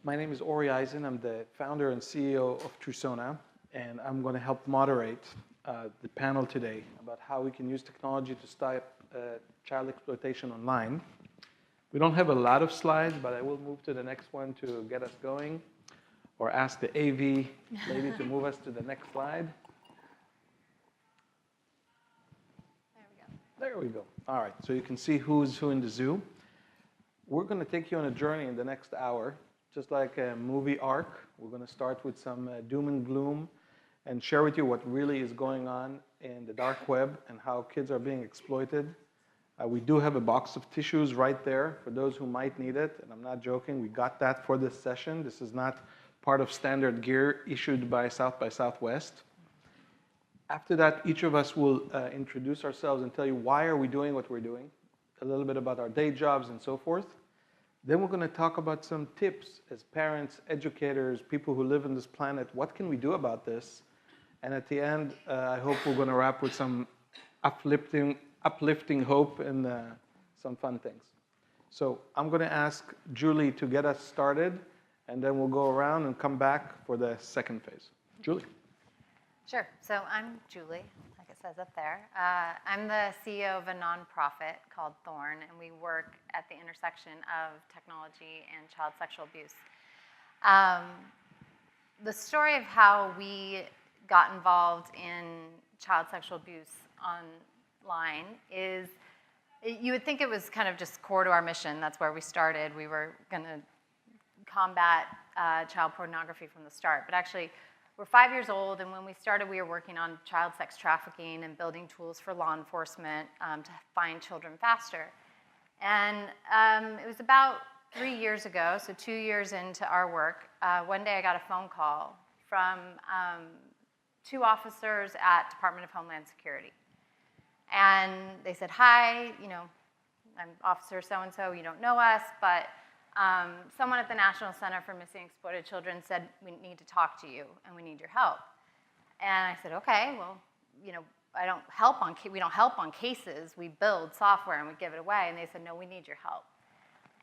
My name is Ori Eisen. I'm the founder and CEO of Trusona, and I'm going to help moderate the panel today about how we can use technology to stop child exploitation online. We don't have a lot of slides, but I will move to the next one to get us going, or ask the AV lady to move us to the next slide. There we go. All right, so you can see who's who in the zoo. We're going to take you on a journey in the next hour, just like a movie arc. We're going to start with some doom and gloom and share with you what really is going on in the dark web and how kids are being exploited. We do have a box of tissues right there for those who might need it, and I'm not joking. We got that for this session. This is not part of standard gear issued by South by Southwest. After that, each of us will introduce ourselves and tell you why are we doing what we're doing, a little bit about our day jobs and so forth. Then we're going to talk about some tips as parents, educators, people who live on this planet. What can we do about this? And at the end, I hope we're going to wrap with some uplifting hope and some fun things. So I'm going to ask Julie to get us started, and then we'll go around and come back for the second phase. Julie. Sure. So I'm Julie, like it says up there. I'm the CEO of a nonprofit called Thorn, and we work at the intersection of technology and child sexual abuse. The story of how we got involved in child sexual abuse online is, you would think it was kind of just core to our mission. That's where we started. We were going to combat child pornography from the start, but actually, we're 5 years old, and when we started, we were working on child sex trafficking and building tools for law enforcement to find children faster. And it was about 3 years ago, so 2 years into our work, one day I got a phone call from 2 officers at Department of Homeland Security. And they said, hi, I'm Officer so-and-so, you don't know us, but someone at the National Center for Missing and Exploited Children said, we need to talk to you and we need your help. And I said, okay, well, we don't help on cases. We build software and we give it away. And they said, no, we need your help.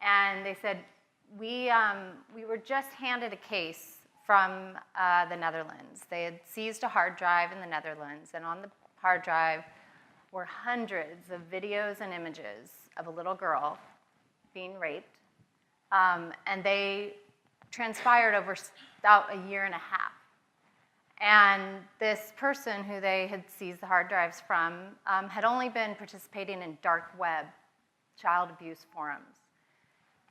And they said, we were just handed a case from the Netherlands. They had seized a hard drive in the Netherlands, and on the hard drive were hundreds of videos and images of a little girl being raped. And they transpired over about a year and a half. And this person who they had seized the hard drives from had only been participating in dark web child abuse forums.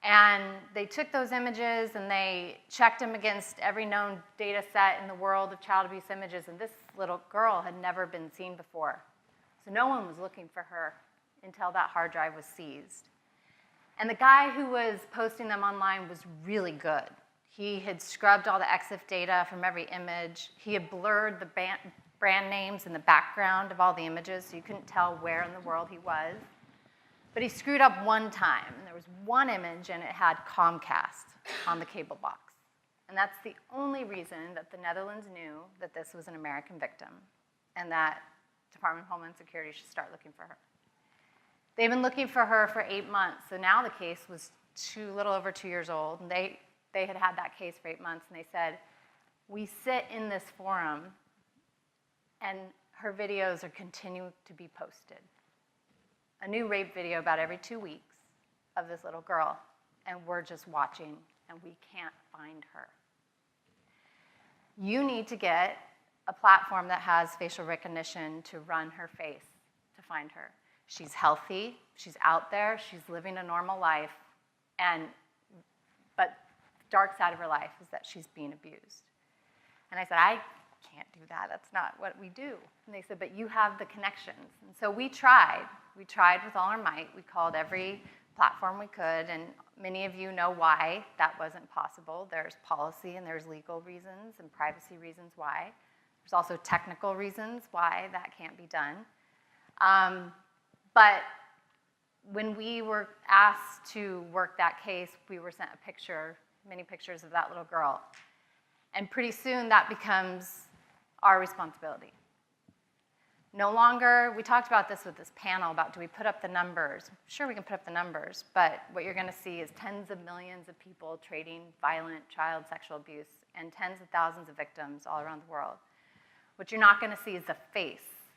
And they took those images and they checked them against every known data set in the world of child abuse images, and this little girl had never been seen before. So no one was looking for her until that hard drive was seized. And the guy who was posting them online was really good. He had scrubbed all the EXIF data from every image. He had blurred the brand names in the background of all the images, so you couldn't tell where in the world he was. But he screwed up one time, and there was one image, and it had Comcast on the cable box. And that's the only reason that the Netherlands knew that this was an American victim and that Department of Homeland Security should start looking for her. They've been looking for her for 8 months, so now the case was a little over 2 years old, and they had had that case for 8 months, and they said, we sit in this forum, and her videos are continuing to be posted. A new rape video about every 2 weeks of this little girl, and we're just watching, and we can't find her. You need to get a platform that has facial recognition to run her face to find her. She's healthy, she's out there, she's living a normal life, but the dark side of her life is that she's being abused. And I said, I can't do that, that's not what we do. And they said, but you have the connections. And so we tried with all our might. We called every platform we could, and many of you know why that wasn't possible. There's policy and there's legal reasons and privacy reasons why. There's also technical reasons why that can't be done. But when we were asked to work that case, we were sent many pictures of that little girl. And pretty soon that becomes our responsibility. No longer, we talked about this with this panel about, do we put up the numbers? Sure, we can put up the numbers, but what you're gonna see is tens of millions of people trading violent child sexual abuse and tens of thousands of victims all around the world. What you're not gonna see is the face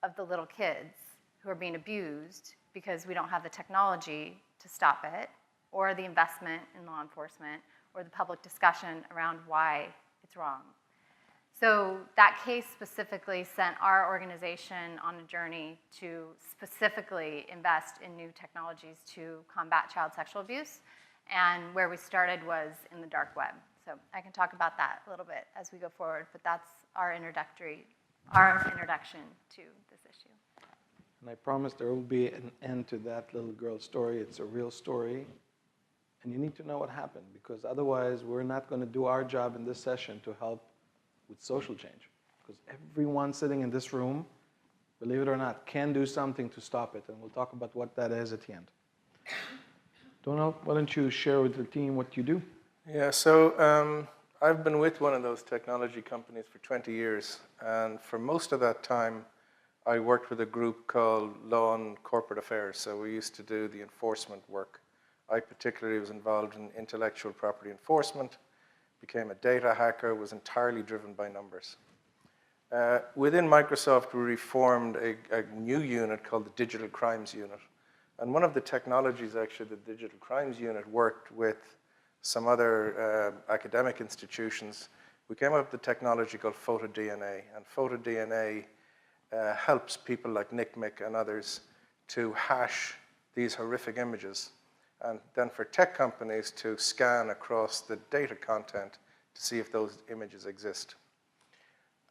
of the little kids who are being abused because we don't have the technology to stop it, or the investment in law enforcement, or the public discussion around why it's wrong. So that case specifically sent our organization on a journey to specifically invest in new technologies to combat child sexual abuse. And where we started was in the dark web. So I can talk about that a little bit as we go forward, but that's our introduction to this issue. And I promise there will be an end to that little girl's story. It's a real story. And you need to know what happened, because otherwise we're not going to do our job in this session to help with social change. Because everyone sitting in this room, believe it or not, can do something to stop it. And we'll talk about what that is at the end. Donald, why don't you share with the team what you do? Yeah, so I've been with one of those technology companies for 20 years. And for most of that time, I worked with a group called Law and Corporate Affairs. So we used to do the enforcement work. I particularly was involved in intellectual property enforcement, became a data hacker, was entirely driven by numbers. Within Microsoft, we reformed a new unit called the Digital Crimes Unit. And one of the technologies, actually, the Digital Crimes Unit worked with some other academic institutions. We came up with a technology called PhotoDNA. And PhotoDNA helps people like NCMEC and others to hash these horrific images, and then for tech companies to scan across the data content to see if those images exist.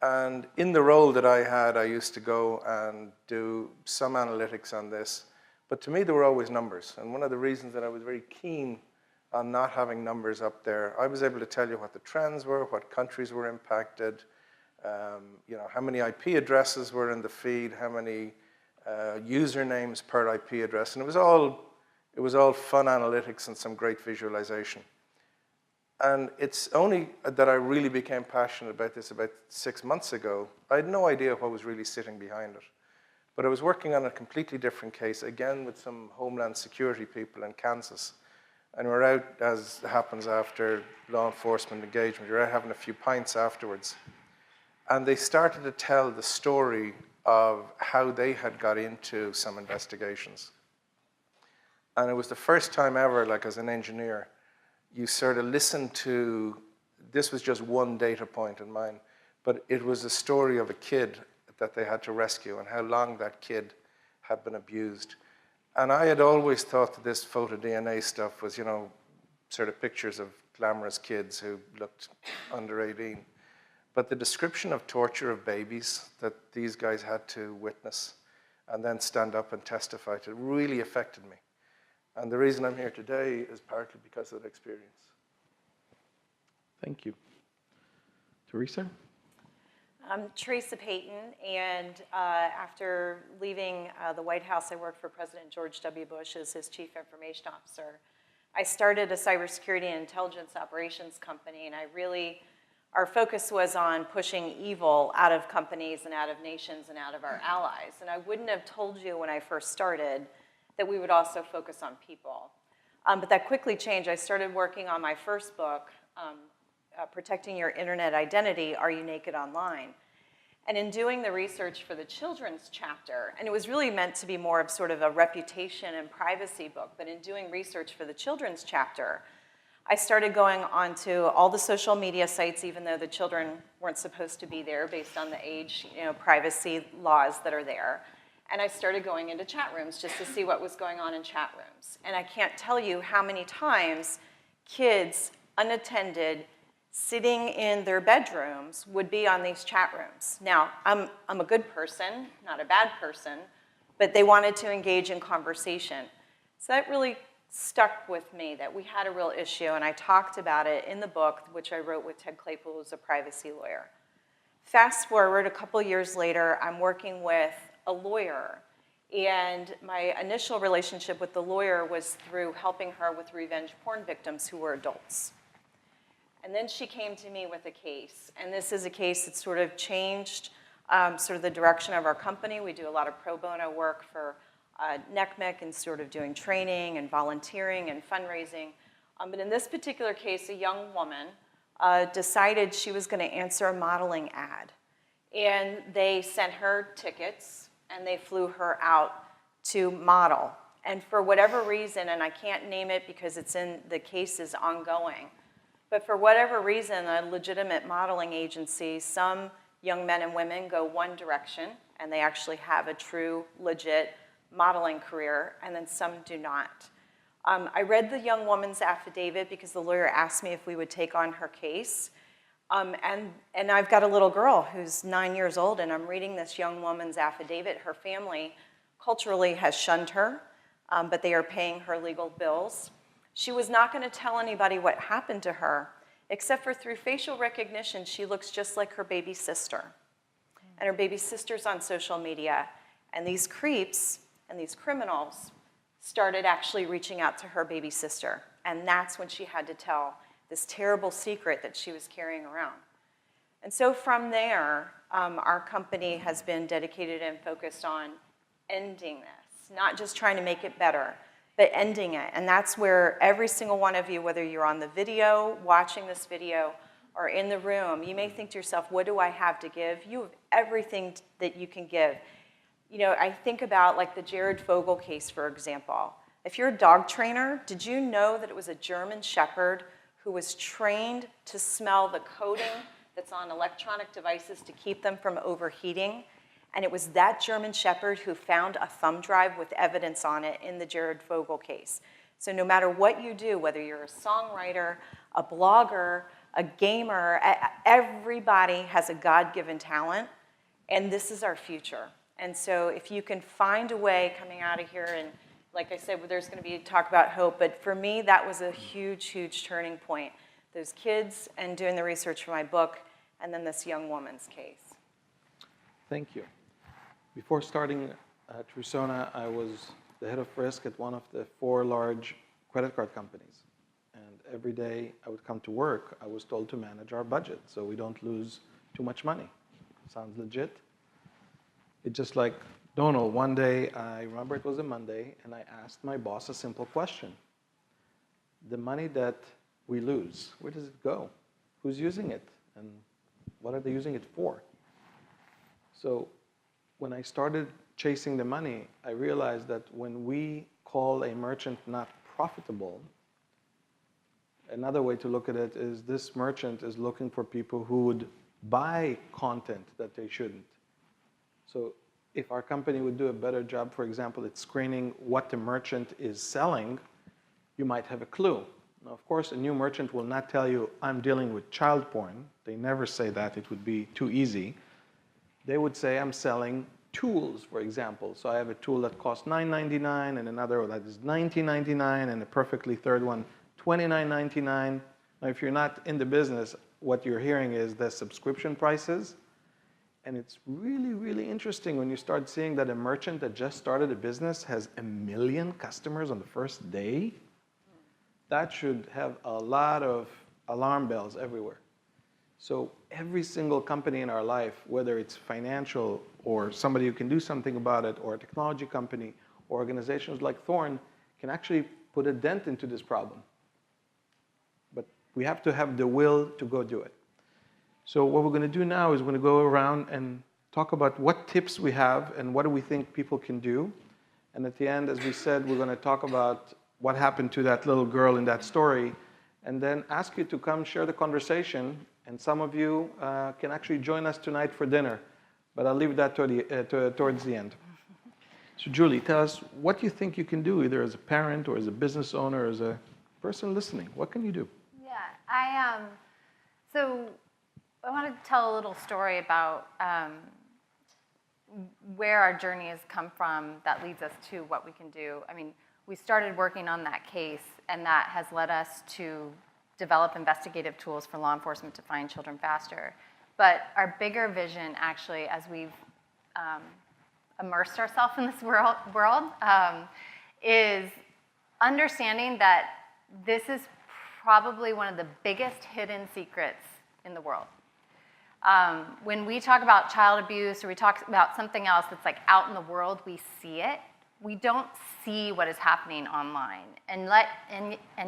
And in the role that I had, I used to go and do some analytics on this, but to me there were always numbers. And one of the reasons that I was very keen on not having numbers up there, I was able to tell you what the trends were, what countries were impacted, how many IP addresses were in the feed, how many usernames per IP address, and it was all fun analytics and some great visualization. And it's only that I really became passionate about this about 6 months ago. I had no idea what was really sitting behind it. But I was working on a completely different case, again with some Homeland Security people in Kansas. And we're out, as happens after law enforcement engagement, you're out having a few pints afterwards. And they started to tell the story of how they had got into some investigations. And it was the first time ever, like as an engineer, you sort of listen to, this was just one data point in mine, but it was a story of a kid that they had to rescue and how long that kid had been abused. And I had always thought that this PhotoDNA stuff was, sort of pictures of glamorous kids who looked under 18. But the description of torture of babies that these guys had to witness and then stand up and testify to really affected me. And the reason I'm here today is partly because of that experience. Thank you. Teresa? I'm Teresa Payton, and after leaving the White House, I worked for President George W. Bush as his chief information officer. I started a cybersecurity and intelligence operations company, and our focus was on pushing evil out of companies and out of nations and out of our allies. And I wouldn't have told you when I first started that we would also focus on people. But that quickly changed. I started working on my first book, Protecting Your Internet Identity, Are You Naked Online? And in doing the research for the children's chapter, and it was really meant to be more of sort of a reputation and privacy book, but in doing research for the children's chapter, I started going onto all the social media sites, even though the children weren't supposed to be there based on the age, privacy laws that are there. And I started going into chat rooms just to see what was going on in chat rooms. And I can't tell you how many times kids, unattended, sitting in their bedrooms would be on these chat rooms. Now, I'm a good person, not a bad person, but they wanted to engage in conversation. So that really stuck with me, that we had a real issue, and I talked about it in the book, which I wrote with Ted Claypool, who's a privacy lawyer. Fast forward a couple years later, I'm working with a lawyer, and my initial relationship with the lawyer was through helping her with revenge porn victims who were adults. And then she came to me with a case, and this is a case that sort of changed sort of the direction of our company. We do a lot of pro bono work for NECMEC and sort of doing training and volunteering and fundraising. But in this particular case, a young woman decided she was going to answer a modeling ad. And they sent her tickets, and they flew her out to model. And for whatever reason, and I can't name it because the case is ongoing, but for whatever reason, a legitimate modeling agency, some young men and women go one direction, and they actually have a true, legit modeling career, and then some do not. I read the young woman's affidavit because the lawyer asked me if we would take on her case. And I've got a little girl who's 9 years old, and I'm reading this young woman's affidavit. Her family culturally has shunned her, but they are paying her legal bills. She was not going to tell anybody what happened to her, except for through facial recognition, she looks just like her baby sister. And her baby sister's on social media. And these creeps and these criminals started actually reaching out to her baby sister. And that's when she had to tell this terrible secret that she was carrying around. And so from there, our company has been dedicated and focused on ending this, not just trying to make it better, but ending it. And that's where every single one of you, whether you're on the video, watching this video, or in the room, you may think to yourself, what do I have to give? You have everything that you can give. You know, I think about like the Jared Fogle case, for example. If you're a dog trainer, did you know that it was a German Shepherd who was trained to smell the coating that's on electronic devices to keep them from overheating? And it was that German Shepherd who found a thumb drive with evidence on it in the Jared Fogle case. So no matter what you do, whether you're a songwriter, a blogger, a gamer, everybody has a God-given talent, and this is our future. And so if you can find a way coming out of here, and like I said, there's going to be talk about hope, but for me, that was a huge, huge turning point. Those kids and doing the research for my book, and then this young woman's case. Thank you. Before starting Trusona, I was the head of risk at one of the 4 large credit card companies. And every day I would come to work, I was told to manage our budget so we don't lose too much money. Sounds legit? It's just like Donald, one day, I remember it was a Monday, and I asked my boss a simple question. The money that we lose, where does it go? Who's using it? And what are they using it for? So when I started chasing the money, I realized that when we call a merchant not profitable, another way to look at it is this merchant is looking for people who would buy content that they shouldn't. So if our company would do a better job, for example, at screening what the merchant is selling, you might have a clue. Now, of course, a new merchant will not tell you, I'm dealing with child porn. They never say that. It would be too easy. They would say, I'm selling tools, for example. So I have a tool that costs $9.99 and another that is $19.99 and a perfectly third one, $29.99. Now, if you're not in the business, what you're hearing is the subscription prices. And it's really, really interesting when you start seeing that a merchant that just started a business has 1 million customers on the first day. That should have a lot of alarm bells everywhere. So every single company in our life, whether it's financial or somebody who can do something about it, or a technology company, or organizations like Thorn, can actually put a dent into this problem. But we have to have the will to go do it. So what we're going to do now is we're going to go around and talk about what tips we have and what do we think people can do. And at the end, as we said, we're going to talk about what happened to that little girl in that story, and then ask you to come share the conversation. And some of you can actually join us tonight for dinner, but I'll leave that towards the end. So Julie, tell us what you think you can do, either as a parent or as a business owner, or as a person listening. What can you do? Yeah, so I want to tell a little story about where our journey has come from that leads us to what we can do. I mean, we started working on that case, and that has led us to develop investigative tools for law enforcement to find children faster. But our bigger vision, actually, as we've immersed ourselves in this world, is understanding that this is probably one of the biggest hidden secrets in the world. When we talk about child abuse or we talk about something else that's like out in the world, we see it. We don't see what is happening online. And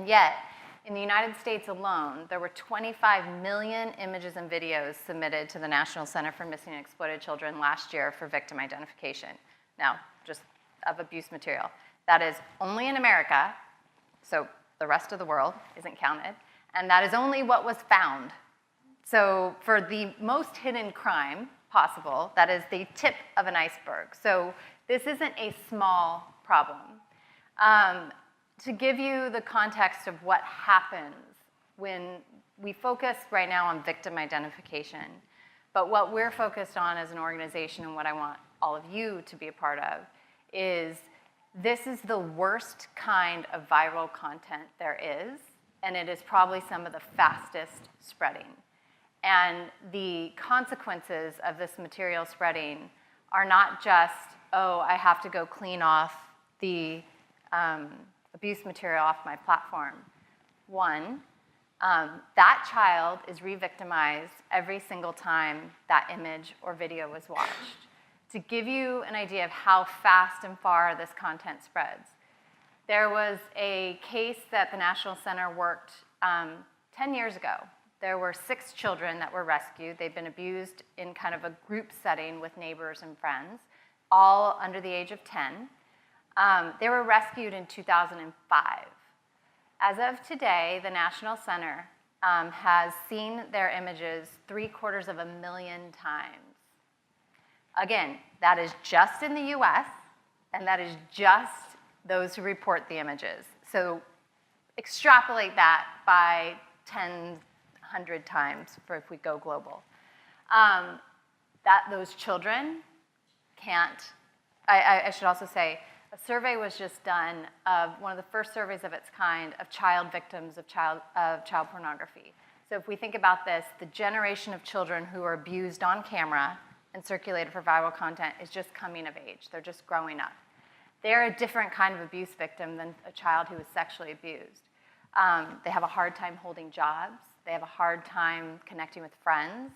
yet, in the United States alone, there were 25 million images and videos submitted to the National Center for Missing and Exploited Children last year for victim identification. Now, just of abuse material. That is only in America, so the rest of the world isn't counted, and that is only what was found. So for the most hidden crime possible, that is the tip of an iceberg. So this isn't a small problem. To give you the context of what happens when we focus right now on victim identification, but what we're focused on as an organization and what I want all of you to be a part of is this is the worst kind of viral content there is, and it is probably some of the fastest spreading. And the consequences of this material spreading are not just, oh, I have to go clean off the abuse material off my platform. One, that child is re-victimized every single time that image or video was watched. To give you an idea of how fast and far this content spreads, there was a case that the National Center worked 10 years ago. There were 6 children that were rescued. They'd been abused in kind of a group setting with neighbors and friends, all under the age of 10. They were rescued in 2005. As of today, the National Center has seen their images 750,000 times. Again, that is just in the US, and that is just those who report the images. So extrapolate that by 10, 100 times for if we go global. Those children can't, I should also say, a survey was just done of one of the first surveys of its kind of child victims of child pornography. So if we think about this, the generation of children who are abused on camera and circulated for viral content is just coming of age. They're just growing up. They're a different kind of abuse victim than a child who was sexually abused. They have a hard time holding jobs. They have a hard time connecting with friends,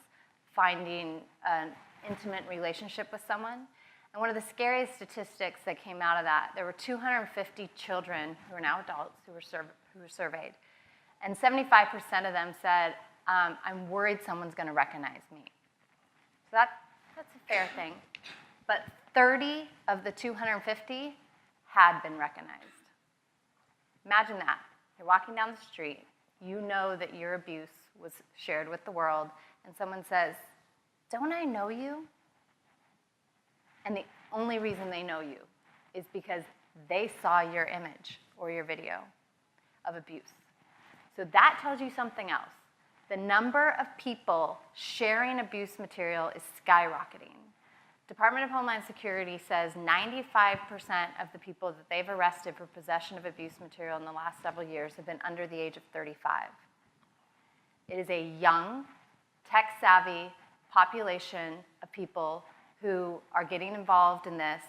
finding an intimate relationship with someone. And one of the scariest statistics that came out of that, there were 250 children who are now adults who were surveyed. And 75% of them said, I'm worried someone's going to recognize me. So that's a fair thing. But 30 of the 250 had been recognized. Imagine that. You're walking down the street. You know that your abuse was shared with the world. And someone says, don't I know you? And the only reason they know you is because they saw your image or your video of abuse. So that tells you something else. The number of people sharing abuse material is skyrocketing. Department of Homeland Security says 95% of the people that they've arrested for possession of abuse material in the last several years have been under the age of 35. It is a young, tech-savvy population of people who are getting involved in this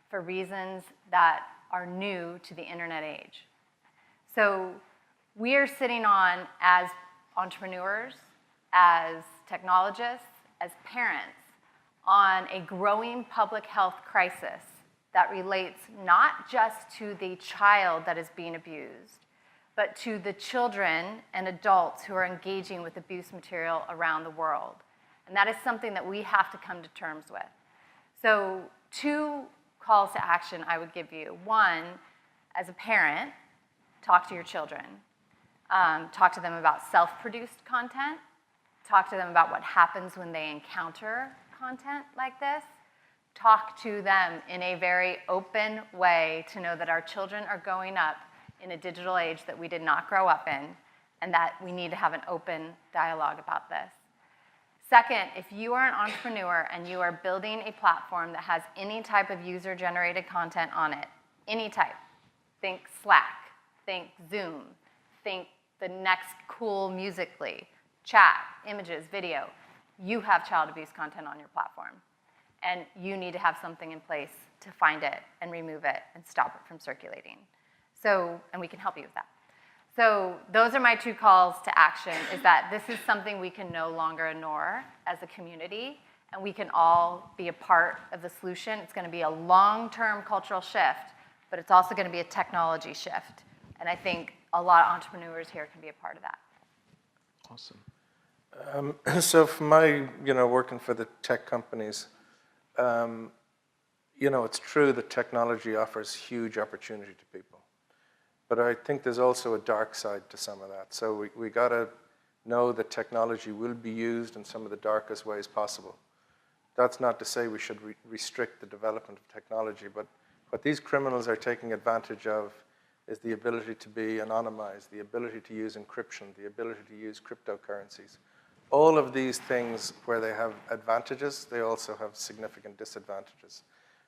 for reasons that are new to the internet age. So we are sitting on, as entrepreneurs, as technologists, as parents, on a growing public health crisis that relates not just to the child that is being abused, but to the children and adults who are engaging with abuse material around the world. And that is something that we have to come to terms with. So 2 calls to action I would give you. One, as a parent, talk to your children. Talk to them about self-produced content. Talk to them about what happens when they encounter content like this. Talk to them in a very open way to know that our children are growing up in a digital age that we did not grow up in, and that we need to have an open dialogue about this. Second, if you are an entrepreneur and you are building a platform that has any type of user-generated content on it, any type, think Slack, think Zoom, think the next cool Musical.ly, chat, images, video, you have child abuse content on your platform. And you need to have something in place to find it and remove it and stop it from circulating. So, and we can help you with that. So those are my 2 calls to action, is that this is something we can no longer ignore as a community, and we can all be a part of the solution. It's going to be a long-term cultural shift, but it's also going to be a technology shift. And I think a lot of entrepreneurs here can be a part of that. Awesome. So for my, working for the tech companies, it's true that technology offers huge opportunity to people. But I think there's also a dark side to some of that. So we got to know that technology will be used in some of the darkest ways possible. That's not to say we should restrict the development of technology, but what these criminals are taking advantage of is the ability to be anonymized, the ability to use encryption, the ability to use cryptocurrencies. All of these things where they have advantages, they also have significant disadvantages.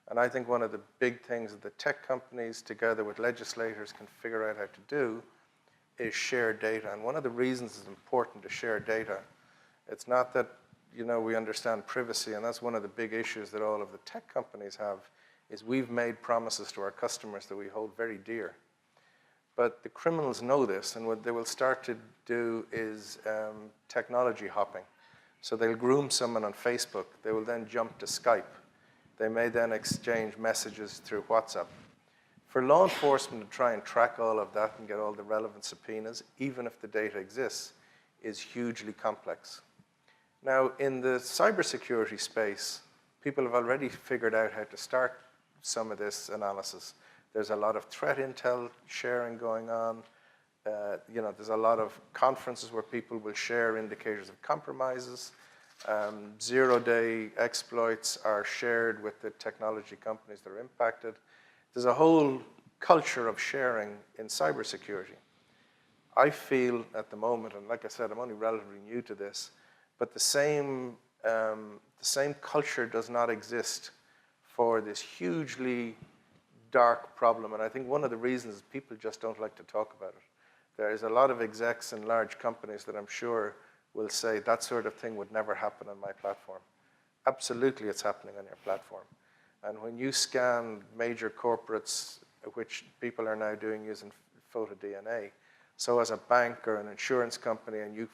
And I think one of the big things that the tech companies, together with legislators, can figure out how to do is share data. And one of the reasons it's important to share data, it's not that we understand privacy, and that's one of the big issues that all of the tech companies have, is we've made promises to our customers that we hold very dear. But the criminals know this, and what they will start to do is technology hopping. So they'll groom someone on Facebook. They will then jump to Skype. They may then exchange messages through WhatsApp. For law enforcement to try and track all of that and get all the relevant subpoenas, even if the data exists, is hugely complex. Now, in the cybersecurity space, people have already figured out how to start some of this analysis. There's a lot of threat intel sharing going on. There's a lot of conferences where people will share indicators of compromises. Zero-day exploits are shared with the technology companies that are impacted. There's a whole culture of sharing in cybersecurity. I feel at the moment, and like I said, I'm only relatively new to this, but the same culture does not exist for this hugely dark problem. And I think one of the reasons is people just don't like to talk about it. There is a lot of execs in large companies that I'm sure will say that sort of thing would never happen on my platform. Absolutely, it's happening on your platform. And when you scan major corporates, which people are now doing using photo DNA, so as a bank or an insurance company, and you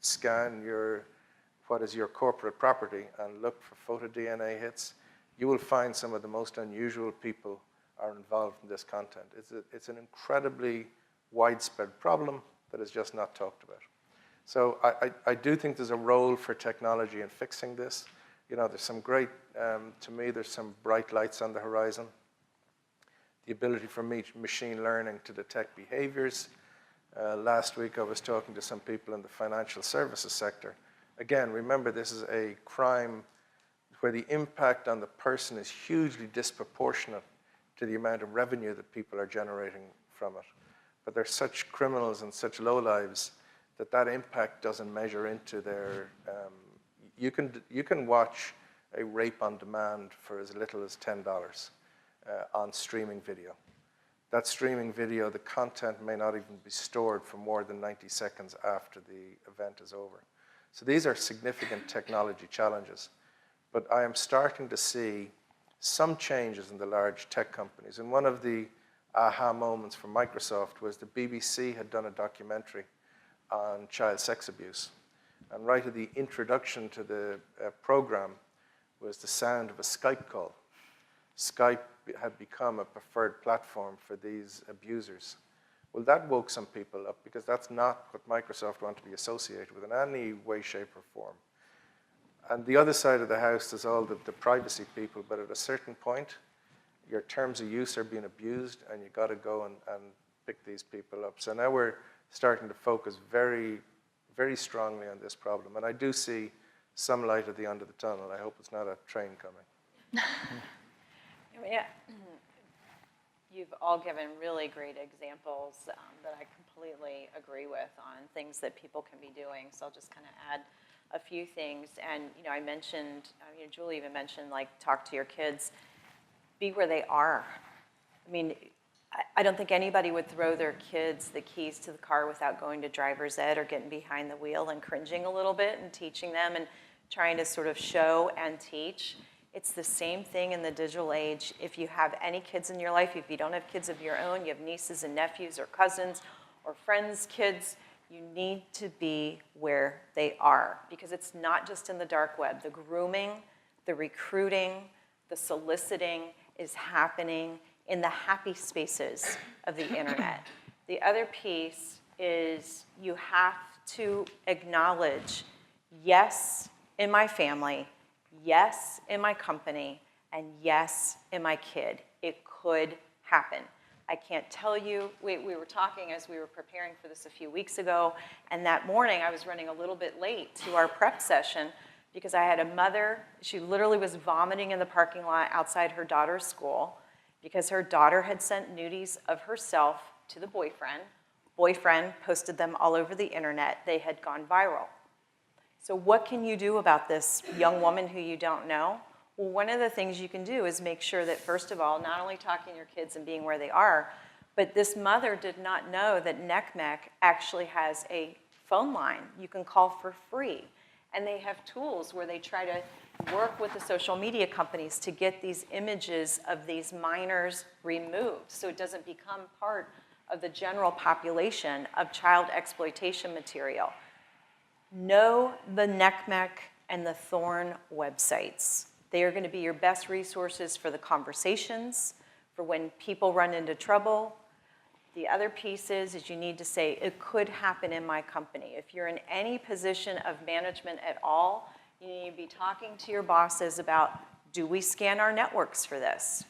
scan what is your corporate property and look for photo DNA hits, you will find some of the most unusual people are involved in this content. It's an incredibly widespread problem that is just not talked about. So I do think there's a role for technology in fixing this. There's some great, to me, there's some bright lights on the horizon. The ability for machine learning to detect behaviors. Last week I was talking to some people in the financial services sector. Again, remember, this is a crime where the impact on the person is hugely disproportionate to the amount of revenue that people are generating from it. But they're such criminals and such lowlives that impact doesn't measure into their... You can watch a rape on demand for as little as $10 on streaming video. That streaming video, the content may not even be stored for more than 90 seconds after the event is over. So these are significant technology challenges. But I am starting to see some changes in the large tech companies. And one of the aha moments for Microsoft was the BBC had done a documentary on child sex abuse. And right at the introduction to the program was the sound of a Skype call. Skype had become a preferred platform for these abusers. Well, that woke some people up because that's not what Microsoft wanted to be associated with in any way, shape, or form. And the other side of the house is all the privacy people, but at a certain point, your terms of use are being abused, and you've got to go and pick these people up. So now we're starting to focus very, very strongly on this problem. And I do see some light at the end of the tunnel. I hope it's not a train coming. Yeah. You've all given really great examples that I completely agree with on things that people can be doing. So I'll just kind of add a few things. And, I mentioned, Julie even mentioned, talk to your kids, be where they are. I mean, I don't think anybody would throw their kids the keys to the car without going to driver's ed or getting behind the wheel and cringing a little bit and teaching them and trying to sort of show and teach. It's the same thing in the digital age. If you have any kids in your life, if you don't have kids of your own, you have nieces and nephews or cousins or friends' kids, you need to be where they are, because it's not just in the dark web. The grooming, the recruiting, the soliciting is happening in the happy spaces of the internet. The other piece is you have to acknowledge, yes, in my family, yes, in my company, and yes, in my kid. It could happen. I can't tell you, we were talking as we were preparing for this a few weeks ago, and that morning I was running a little bit late to our prep session because I had a mother, she literally was vomiting in the parking lot outside her daughter's school because her daughter had sent nudies of herself to the boyfriend. Boyfriend posted them all over the internet. They had gone viral. So what can you do about this young woman who you don't know? Well, one of the things you can do is make sure that, first of all, not only talking to your kids and being where they are, but this mother did not know that NCMEC actually has a phone line you can call for free. And they have tools where they try to work with the social media companies to get these images of these minors removed so it doesn't become part of the general population of child exploitation material. Know the NCMEC and the Thorn websites. They are going to be your best resources for the conversations, for when people run into trouble. The other piece is you need to say, it could happen in my company. If you're in any position of management at all, you need to be talking to your bosses about, do we scan our networks for this?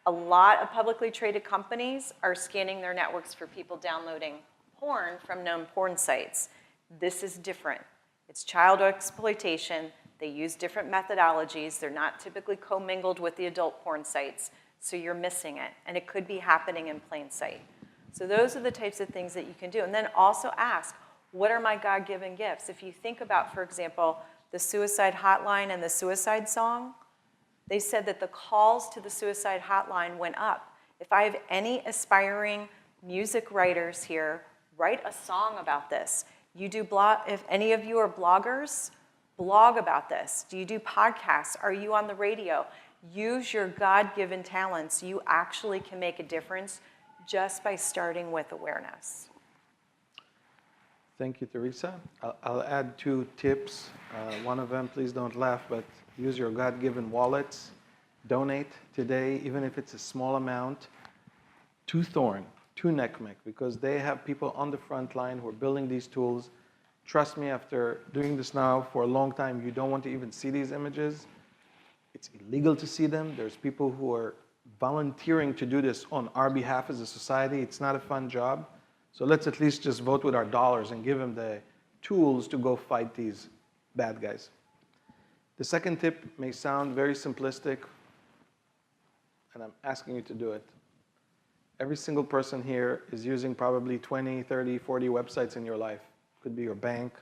A lot of publicly traded companies are scanning their networks for people downloading porn from known porn sites. This is different. It's child exploitation. They use different methodologies. They're not typically commingled with the adult porn sites, so you're missing it. And it could be happening in plain sight. So those are the types of things that you can do. And then also ask, what are my God-given gifts? If you think about, for example, the suicide hotline and the suicide song, they said that the calls to the suicide hotline went up. If I have any aspiring music writers here, write a song about this. You do blog, if any of you are bloggers, blog about this. Do you do podcasts? Are you on the radio? Use your God-given talents. You actually can make a difference just by starting with awareness. Thank you, Teresa. I'll add 2 tips. One of them, please don't laugh, but use your God-given wallets. Donate today, even if it's a small amount, to Thorn, to NCMEC, because they have people on the front line who are building these tools. Trust me, after doing this now for a long time, you don't want to even see these images. It's illegal to see them. There's people who are volunteering to do this on our behalf as a society. It's not a fun job. So let's at least just vote with our dollars and give them the tools to go fight these bad guys. The second tip may sound very simplistic, and I'm asking you to do it. Every single person here is using probably 20, 30, 40 websites in your life. Could be your bank,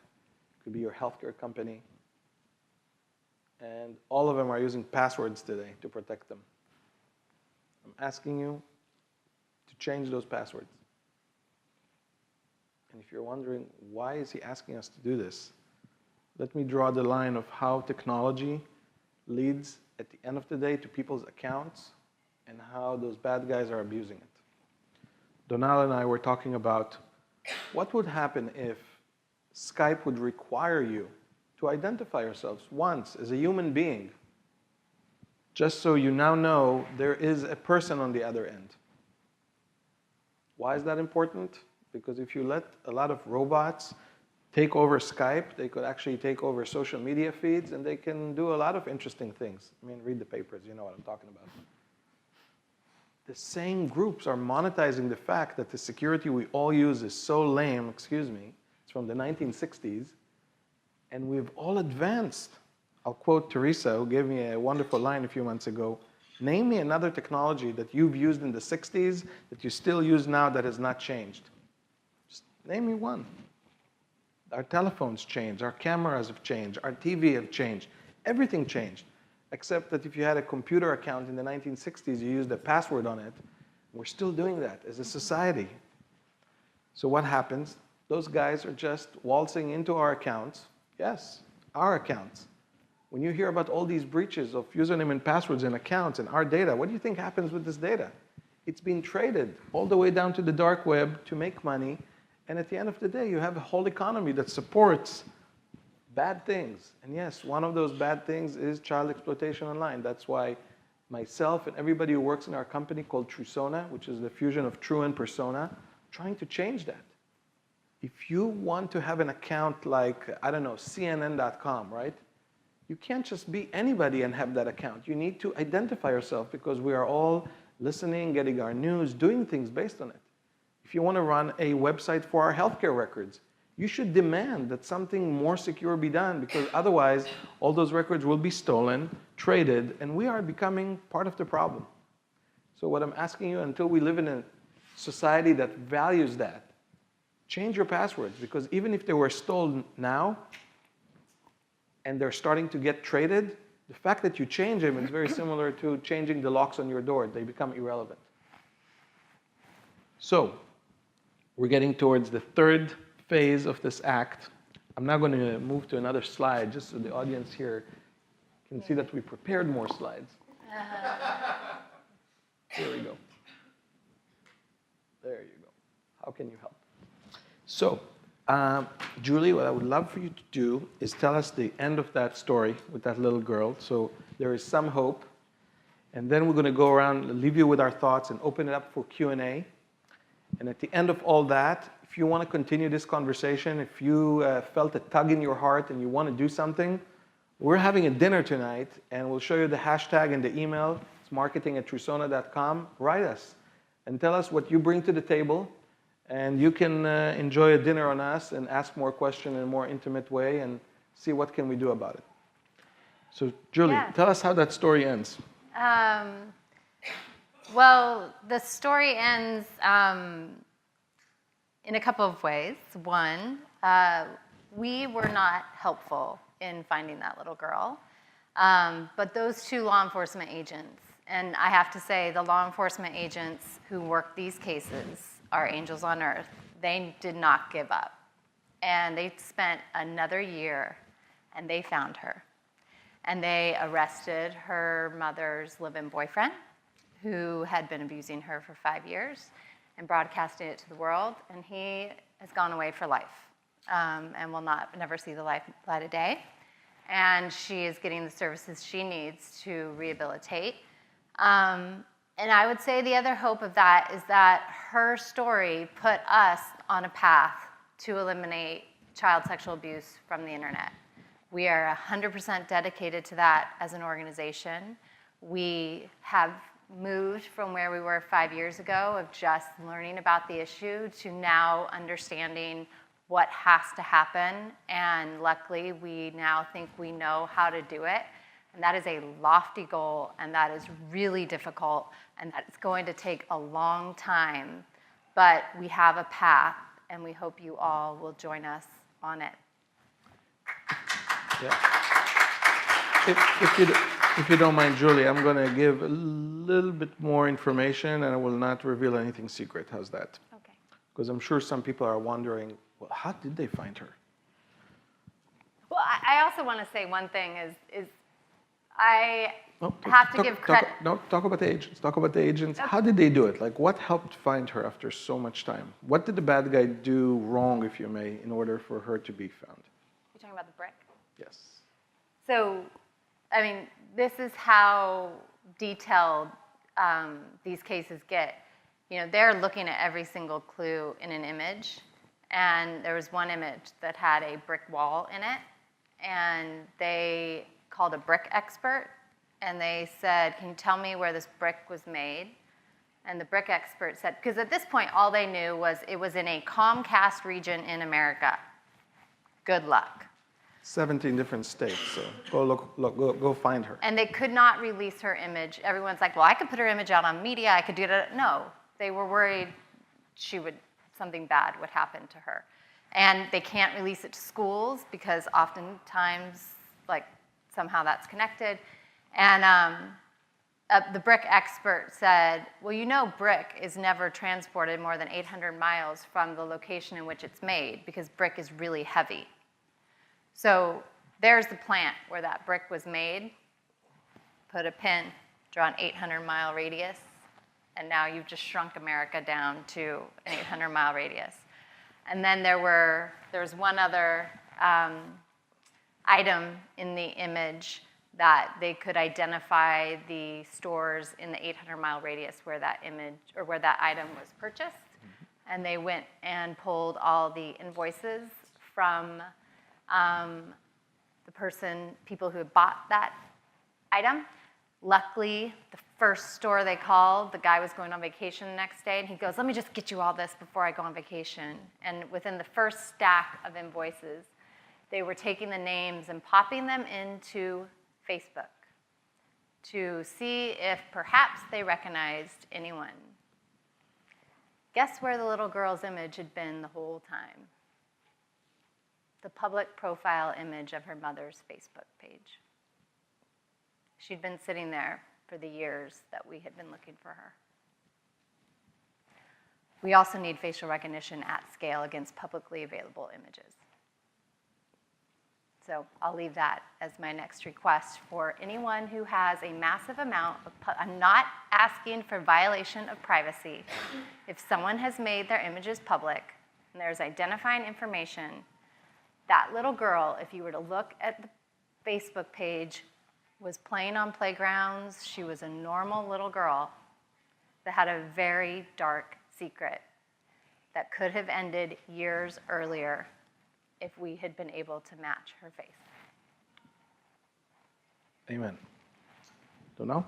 could be your healthcare company. And all of them are using passwords today to protect them. I'm asking you to change those passwords. And if you're wondering, why is he asking us to do this? Let me draw the line of how technology leads, at the end of the day, to people's accounts and how those bad guys are abusing it. Donal and I were talking about what would happen if Skype would require you to identify yourselves once as a human being, just so you now know there is a person on the other end. Why is that important? Because if you let a lot of robots take over Skype, they could actually take over social media feeds, and they can do a lot of interesting things. I mean, read the papers, you know what I'm talking about. The same groups are monetizing the fact that the security we all use is so lame, excuse me, it's from the 1960s, and we've all advanced. I'll quote Teresa, who gave me a wonderful line a few months ago. Name me another technology that you've used in the 60s that you still use now that has not changed. Just name me one. Our telephones changed, our cameras have changed, our TV have changed. Everything changed, except that if you had a computer account in the 1960s, you used a password on it. We're still doing that as a society. So what happens? Those guys are just waltzing into our accounts. Yes, our accounts. When you hear about all these breaches of username and passwords and accounts and our data, what do you think happens with this data? It's been traded all the way down to the dark web to make money. And at the end of the day, you have a whole economy that supports bad things. And yes, one of those bad things is child exploitation online. That's why myself and everybody who works in our company called Trusona, which is the fusion of true and persona, trying to change that. If you want to have an account like, I don't know, CNN.com, right? You can't just be anybody and have that account. You need to identify yourself because we are all listening, getting our news, doing things based on it. If you want to run a website for our healthcare records, you should demand that something more secure be done because otherwise all those records will be stolen, traded, and we are becoming part of the problem. So what I'm asking you, until we live in a society that values that, change your passwords because even if they were stolen now and they're starting to get traded, the fact that you change them is very similar to changing the locks on your door. They become irrelevant. So we're getting towards the third phase of this act. I'm now going to move to another slide just so the audience here can see that we prepared more slides. Here we go. There you go. How can you help? So, Julie, what I would love for you to do is tell us the end of that story with that little girl. So there is some hope. And then we're going to go around, leave you with our thoughts, and open it up for Q&A. And at the end of all that, if you want to continue this conversation, if you felt a tug in your heart and you want to do something, we're having a dinner tonight, and we'll show you the hashtag and the email. It's marketing@trusona.com. Write us and tell us what you bring to the table. And you can enjoy a dinner on us and ask more questions in a more intimate way and see what can we do about it. So, Julie, Yeah. tell us how that story ends. Well, the story ends in a couple of ways. One, we were not helpful in finding that little girl. But those two law enforcement agents, and I have to say the law enforcement agents who work these cases are angels on earth. They did not give up. And they spent another year, and they found her. And they arrested her mother's live-in boyfriend, who had been abusing her for 5 years, and broadcasting it to the world. And he has gone away for life and will never see the light of day. And she is getting the services she needs to rehabilitate. And I would say the other hope of that is that her story put us on a path to eliminate child sexual abuse from the internet. We are 100% dedicated to that as an organization. We have moved from where we were 5 years ago of just learning about the issue to now understanding what has to happen. And luckily, we now think we know how to do it. And that is a lofty goal, and that is really difficult, and that it's going to take a long time. But we have a path, and we hope you all will join us on it. Yeah. If you don't mind, Julie, I'm going to give a little bit more information, and I will not reveal anything secret. How's that? Okay. Because I'm sure some people are wondering, well, how did they find her? Well, I also want to say one thing is I have to give credit. Talk about the agents. Talk about the agents. Okay. How did they do it? Like, what helped find her after so much time? What did the bad guy do wrong, if you may, in order for her to be found? You're talking about the brick? Yes. So, I mean, this is how detailed these cases get. You know, they're looking at every single clue in an image, and there was one image that had a brick wall in it, and they called a brick expert, and they said, can you tell me where this brick was made? And the brick expert said, because at this point, all they knew was it was in a Comcast region in America. Good luck. 17 different states, so go find her. And they could not release her image. Everyone's like, well, I could put her image out on media, I could do that. No, they were worried something bad would happen to her. And they can't release it to schools because oftentimes, like, somehow that's connected. And the brick expert said, well, you know brick is never transported more than 800 miles from the location in which it's made because brick is really heavy. So there's the plant where that brick was made. Put a pin, draw an 800-mile radius, and now you've just shrunk America down to an 800-mile radius. And then there was one other item in the image that they could identify the stores in the 800-mile radius where that image or where that item was purchased. And they went and pulled all the invoices from people who had bought that item. Luckily, the first store they called, the guy was going on vacation the next day, and he goes, let me just get you all this before I go on vacation. And within the first stack of invoices, they were taking the names and popping them into Facebook to see if perhaps they recognized anyone. Guess where the little girl's image had been the whole time? The public profile image of her mother's Facebook page. She'd been sitting there for the years that we had been looking for her. We also need facial recognition at scale against publicly available images. So I'll leave that as my next request for anyone who has a massive amount of, I'm not asking for violation of privacy. If someone has made their images public and there's identifying information, that little girl, if you were to look at the Facebook page, was playing on playgrounds. She was a normal little girl that had a very dark secret that could have ended years earlier if we had been able to match her face. Amen. Don't know?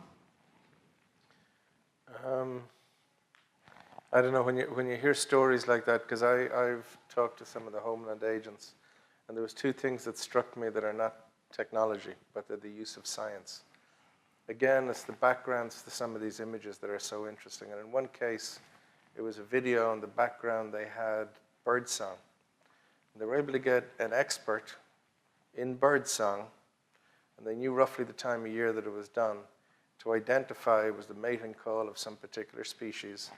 I don't know, when you hear stories like that, because I've talked to some of the Homeland agents, and there was two things that struck me that are not technology, but they're the use of science. Again, it's the backgrounds to some of these images that are so interesting. And in one case, it was a video, in the background they had birdsong. They were able to get an expert in birdsong, and they knew roughly the time of year that it was done, to identify it was the mating call of some particular species.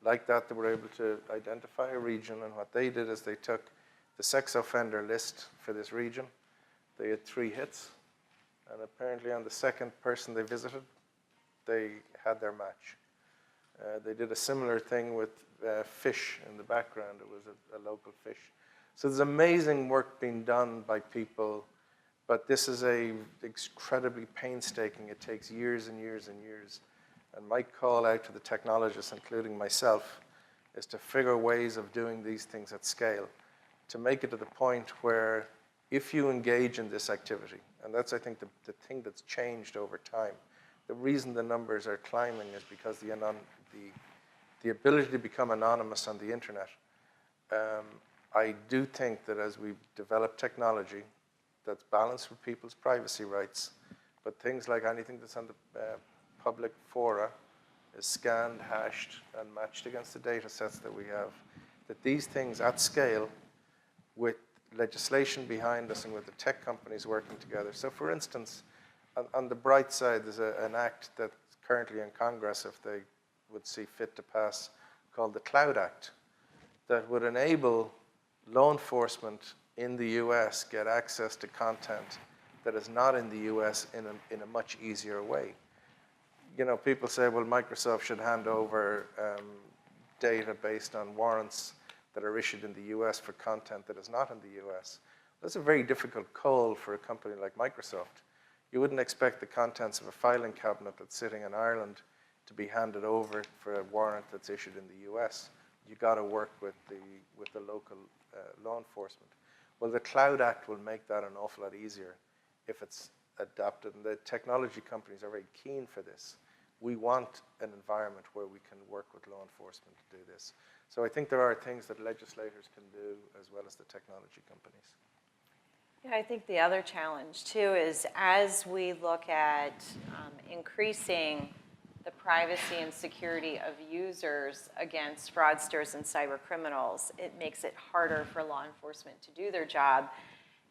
Like that, they were able to identify a region, and what they did is they took the sex offender list for this region. They had 3 hits, and apparently on the second person they visited, they had their match. They did a similar thing with fish in the background. It was a local fish. So there's amazing work being done by people, but this is incredibly painstaking. It takes years and years and years. And my call out to the technologists, including myself, is to figure ways of doing these things at scale, to make it to the point where if you engage in this activity, and that's, I think, the thing that's changed over time. The reason the numbers are climbing is because the ability to become anonymous on the internet. I do think that as we develop technology that's balanced with people's privacy rights, but things like anything that's on the public fora is scanned, hashed, and matched against the data sets that we have, that these things at scale, with legislation behind us and with the tech companies working together. So for instance, on the bright side, there's an act that's currently in Congress, if they would see fit to pass, called the Cloud Act, that would enable law enforcement in the US get access to content that is not in the US in a much easier way. You know, people say, well, Microsoft should hand over data based on warrants that are issued in the US for content that is not in the US. That's a very difficult call for a company like Microsoft. You wouldn't expect the contents of a filing cabinet that's sitting in Ireland to be handed over for a warrant that's issued in the US. You got to work with the local law enforcement. Well, the Cloud Act will make that an awful lot easier if it's adopted, and the technology companies are very keen for this. We want an environment where we can work with law enforcement to do this. So I think there are things that legislators can do as well as the technology companies. Yeah, I think the other challenge too is as we look at increasing the privacy and security of users against fraudsters and cyber criminals, it makes it harder for law enforcement to do their job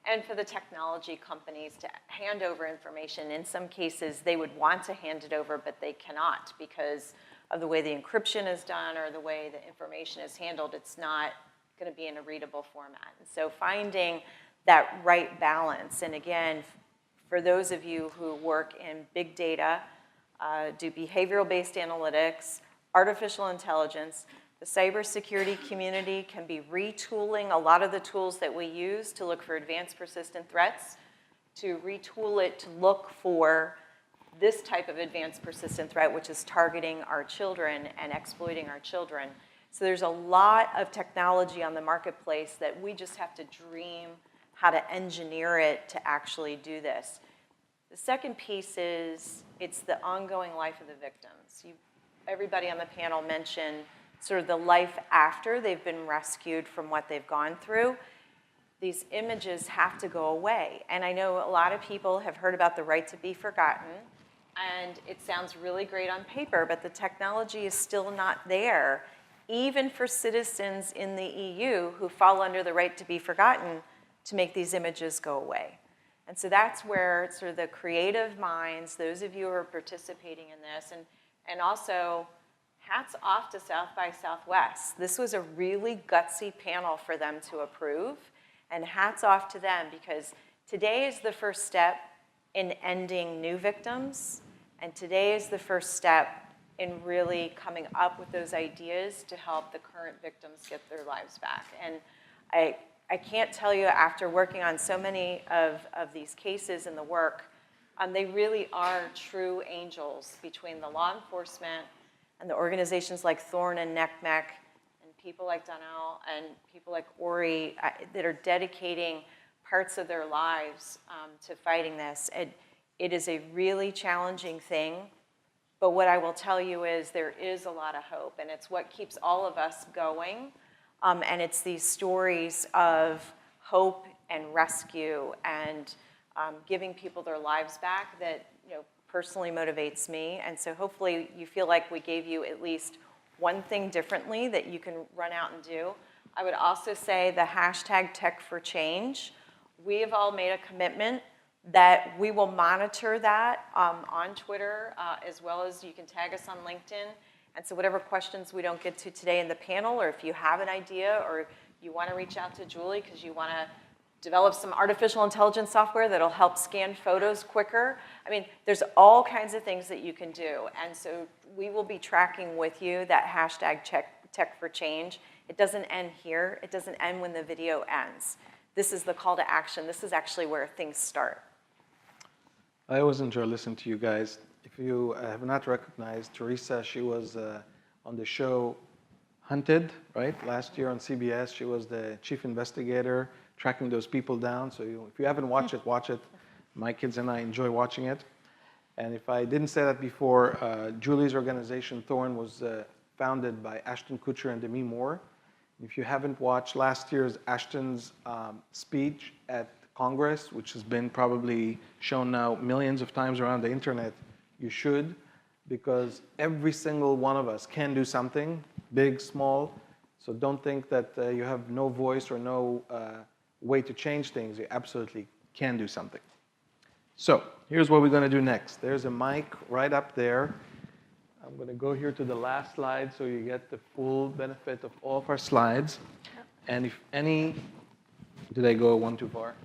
and for the technology companies to hand over information. In some cases, they would want to hand it over, but they cannot because of the way the encryption is done or the way the information is handled. It's not going to be in a readable format. And so finding that right balance, and again, for those of you who work in big data, do behavioral-based analytics, artificial intelligence. The cybersecurity community can be retooling a lot of the tools that we use to look for advanced persistent threats, to retool it to look for this type of advanced persistent threat, which is targeting our children and exploiting our children. So there's a lot of technology on the marketplace that we just have to dream how to engineer it to actually do this. The second piece is it's the ongoing life of the victims. Everybody on the panel mentioned sort of the life after they've been rescued from what they've gone through. These images have to go away. And I know a lot of people have heard about the right to be forgotten, and it sounds really great on paper, but the technology is still not there, even for citizens in the EU who fall under the right to be forgotten, to make these images go away. And so that's where sort of the creative minds, those of you who are participating in this, and also hats off to South by Southwest. This was a really gutsy panel for them to approve, and hats off to them, because today is the first step in ending new victims, and today is the first step in really coming up with those ideas to help the current victims get their lives back. And I can't tell you, after working on so many of these cases in the work, they really are true angels between the law enforcement and the organizations like Thorn and NCMEC and people like Donnell and people like Ori that are dedicating parts of their lives to fighting this. It is a really challenging thing, but what I will tell you is there is a lot of hope, and it's what keeps all of us going. And it's these stories of hope and rescue and giving people their lives back that personally motivates me. And so hopefully you feel like we gave you at least one thing differently that you can run out and do. I would also say the hashtag #TechForChange. We have all made a commitment that we will monitor that on Twitter, as well as you can tag us on LinkedIn. And so whatever questions we don't get to today in the panel, or if you have an idea, or you want to reach out to Julie because you want to develop some artificial intelligence software that'll help scan photos quicker. I mean, there's all kinds of things that you can do. And so we will be tracking with you that hashtag #TechForChange. It doesn't end here. It doesn't end when the video ends. This is the call to action. This is actually where things start. I always enjoy listening to you guys. If you have not recognized Teresa, she was on the show Hunted, right? Last year on CBS, she was the chief investigator, tracking those people down. So if you haven't watched it, watch it. My kids and I enjoy watching it. And if I didn't say that before, Julie's organization, Thorn, was founded by Ashton Kutcher and Demi Moore. If you haven't watched last year's Ashton's speech at Congress, which has been probably shown now millions of times around the internet, you should, because every single one of us can do something, big, small. So don't think that you have no voice or no way to change things. You absolutely can do something. So here's what we're going to do next. There's a mic right up there. I'm going to go here to the last slide so you get the full benefit of all of our slides. And if any, did I go one too far?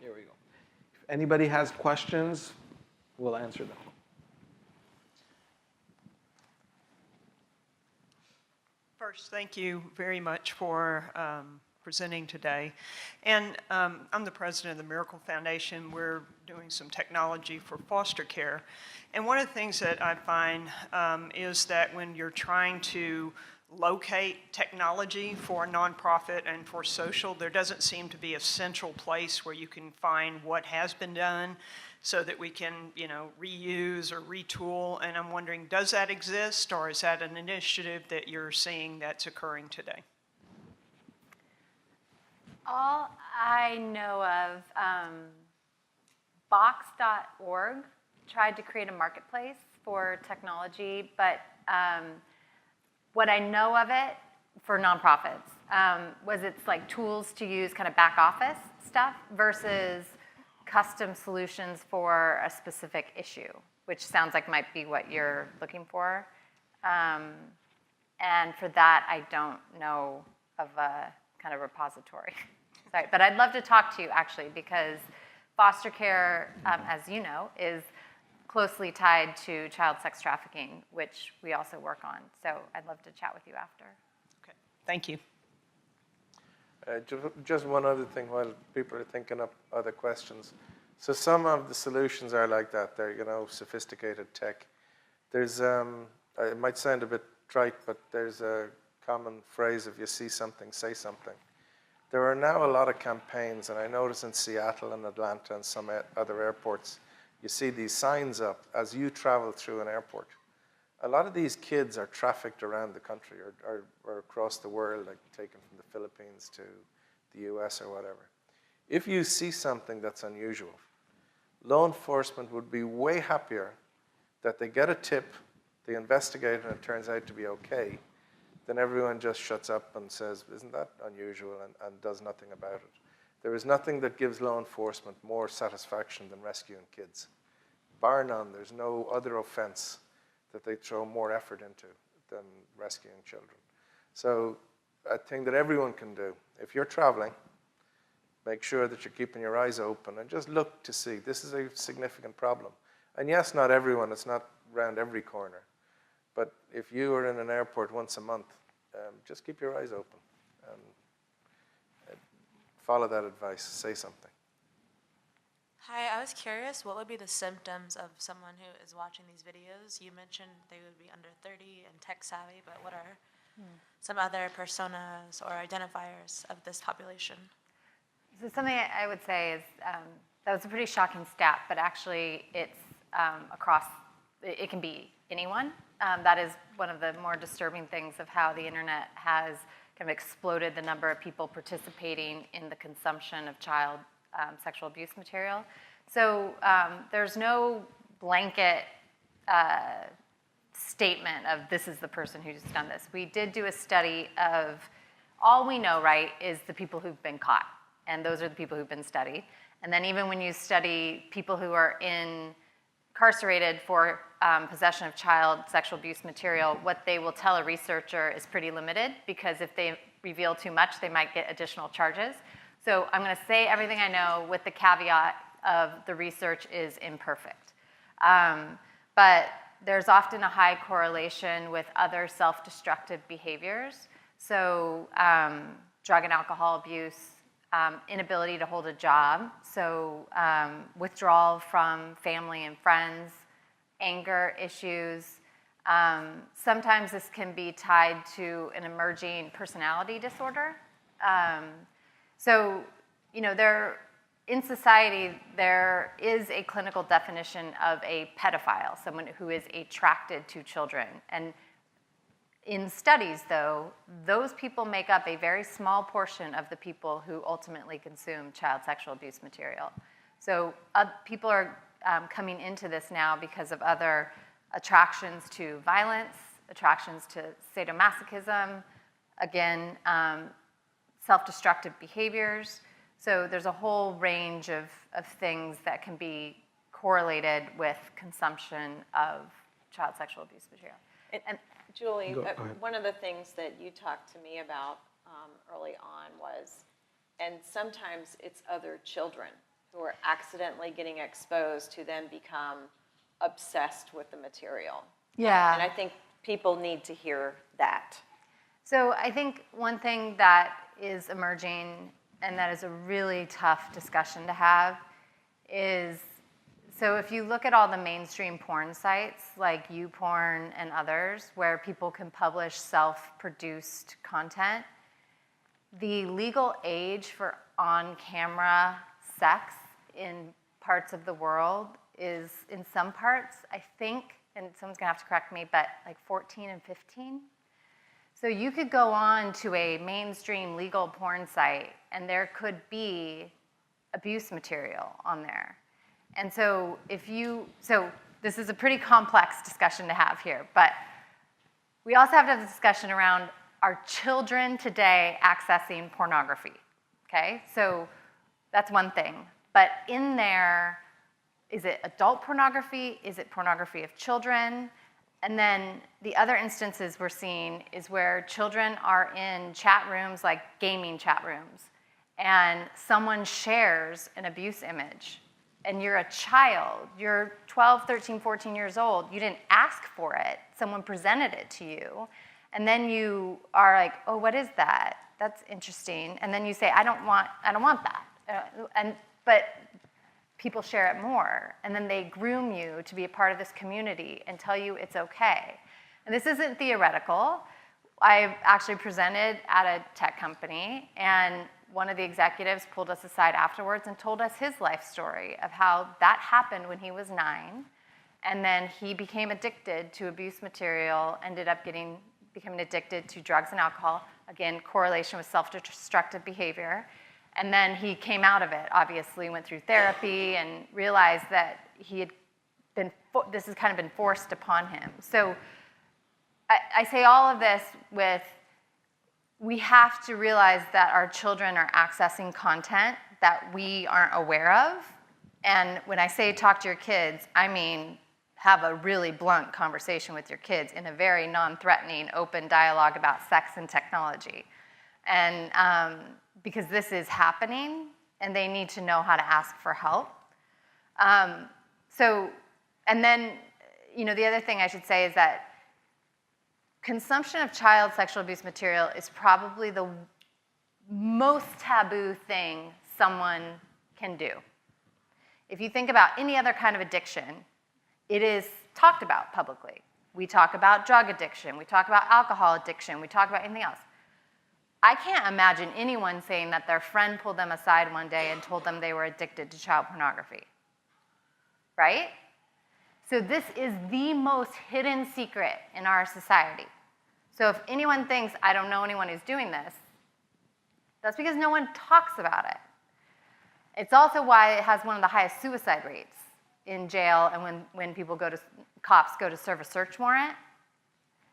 Here we go. If anybody has questions, we'll answer them. First, thank you very much for presenting today. And I'm the president of the Miracle Foundation. We're doing some technology for foster care. And one of the things that I find is that when you're trying to locate technology for a nonprofit and for social, there doesn't seem to be a central place where you can find what has been done so that we can, reuse or retool. And I'm wondering, does that exist, or is that an initiative that you're seeing that's occurring today? All I know of, Box.org tried to create a marketplace for technology, but what I know of it for nonprofits was it's like tools to use kind of back office stuff versus custom solutions for a specific issue, which sounds like might be what you're looking for. And for that, I don't know of a kind of repository. Sorry, but I'd love to talk to you actually, because foster care, as you know, is closely tied to child sex trafficking, which we also work on. So I'd love to chat with you after. Okay, thank you. Just one other thing while people are thinking up other questions. So some of the solutions are like that. They're, sophisticated tech. There's, it might sound a bit trite, but there's a common phrase, if you see something, say something. There are now a lot of campaigns, and I notice in Seattle and Atlanta and some other airports, you see these signs up as you travel through an airport. A lot of these kids are trafficked around the country or across the world, like taken from the Philippines to the US or whatever. If you see something that's unusual, law enforcement would be way happier that they get a tip, they investigate, and it turns out to be okay, then everyone just shuts up and says, isn't that unusual, and does nothing about it. There is nothing that gives law enforcement more satisfaction than rescuing kids. Bar none, there's no other offense that they throw more effort into than rescuing children. So a thing that everyone can do, if you're traveling, make sure that you're keeping your eyes open and just look to see, this is a significant problem. And yes, not everyone, it's not around every corner. But if you are in an airport once a month, just keep your eyes open and follow that advice, say something. Hi, I was curious, what would be the symptoms of someone who is watching these videos? You mentioned they would be under 30 and tech savvy, but what are some other personas or identifiers of this population? So something I would say is, that was a pretty shocking stat, but actually it's across, it can be anyone. That is one of the more disturbing things of how the internet has kind of exploded the number of people participating in the consumption of child sexual abuse material. So there's no blanket statement of this is the person who's done this. We did do a study of, all we know, right, is the people who've been caught. And those are the people who've been studied. And then even when you study people who are incarcerated for possession of child sexual abuse material, what they will tell a researcher is pretty limited, because if they reveal too much, they might get additional charges. So I'm going to say everything I know with the caveat of the research is imperfect. But there's often a high correlation with other self-destructive behaviors. So drug and alcohol abuse, inability to hold a job, so withdrawal from family and friends, anger issues. Sometimes this can be tied to an emerging personality disorder. So, in society, there is a clinical definition of a pedophile, someone who is attracted to children. And in studies, though, those people make up a very small portion of the people who ultimately consume child sexual abuse material. So people are coming into this now because of other attractions to violence, attractions to sadomasochism, again, self-destructive behaviors. So there's a whole range of things that can be correlated with consumption of child sexual abuse material. And Julie, Go ahead. one of the things that you talked to me about early on was, and sometimes it's other children who are accidentally getting exposed who then become obsessed with the material. Yeah. And I think people need to hear that. So I think one thing that is emerging, and that is a really tough discussion to have, is, so if you look at all the mainstream porn sites like YouPorn and others where people can publish self-produced content, the legal age for on-camera sex in parts of the world is, in some parts, I think, and someone's gonna have to correct me, but like 14 and 15. So you could go on to a mainstream legal porn site and there could be abuse material on there. And so so this is a pretty complex discussion to have here, but we also have to have a discussion around, are children today accessing pornography? Okay, so that's one thing. But in there, is it adult pornography? Is it pornography of children? And then the other instances we're seeing is where children are in chat rooms, like gaming chat rooms, and someone shares an abuse image. and you're a child, you're 12, 13, 14 years old, you didn't ask for it, someone presented it to you, and then you are like, oh, what is that? That's interesting. And then you say, I don't want that. But people share it more, and then they groom you to be a part of this community and tell you it's okay. And this isn't theoretical. I've actually presented at a tech company, and one of the executives pulled us aside afterwards and told us his life story of how that happened when he was 9, and then he became addicted to abuse material, ended up becoming addicted to drugs and alcohol. Again, correlation with self-destructive behavior. And then he came out of it, obviously, went through therapy and realized that he had this has kind of been forced upon him. So I say all of this with, we have to realize that our children are accessing content that we aren't aware of. And when I say talk to your kids, I mean have a really blunt conversation with your kids in a very non-threatening, open dialogue about sex and technology. And because this is happening, and they need to know how to ask for help. And then, the other thing I should say is that consumption of child sexual abuse material is probably the most taboo thing someone can do. If you think about any other kind of addiction, it is talked about publicly. We talk about drug addiction, we talk about alcohol addiction, we talk about anything else. I can't imagine anyone saying that their friend pulled them aside one day and told them they were addicted to child pornography, right? So this is the most hidden secret in our society. So if anyone thinks, I don't know anyone who's doing this, that's because no one talks about it. It's also why it has one of the highest suicide rates in jail and when cops go to serve a search warrant,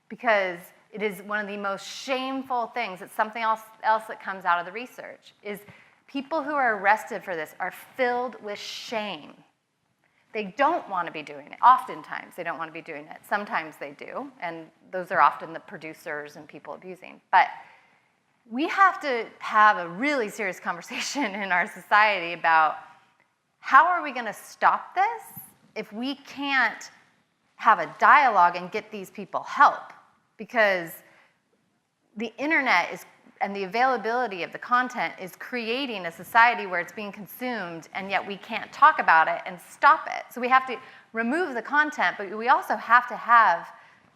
because it is one of the most shameful things. It's something else that comes out of the research, is people who are arrested for this are filled with shame. They don't want to be doing it. Oftentimes, they don't want to be doing it. Sometimes they do, and those are often the producers and people abusing. But we have to have a really serious conversation in our society about how are we going to stop this if we can't have a dialogue and get these people help? Because the internet and the availability of the content is creating a society where it's being consumed, and yet we can't talk about it and stop it. So we have to remove the content, but we also have to have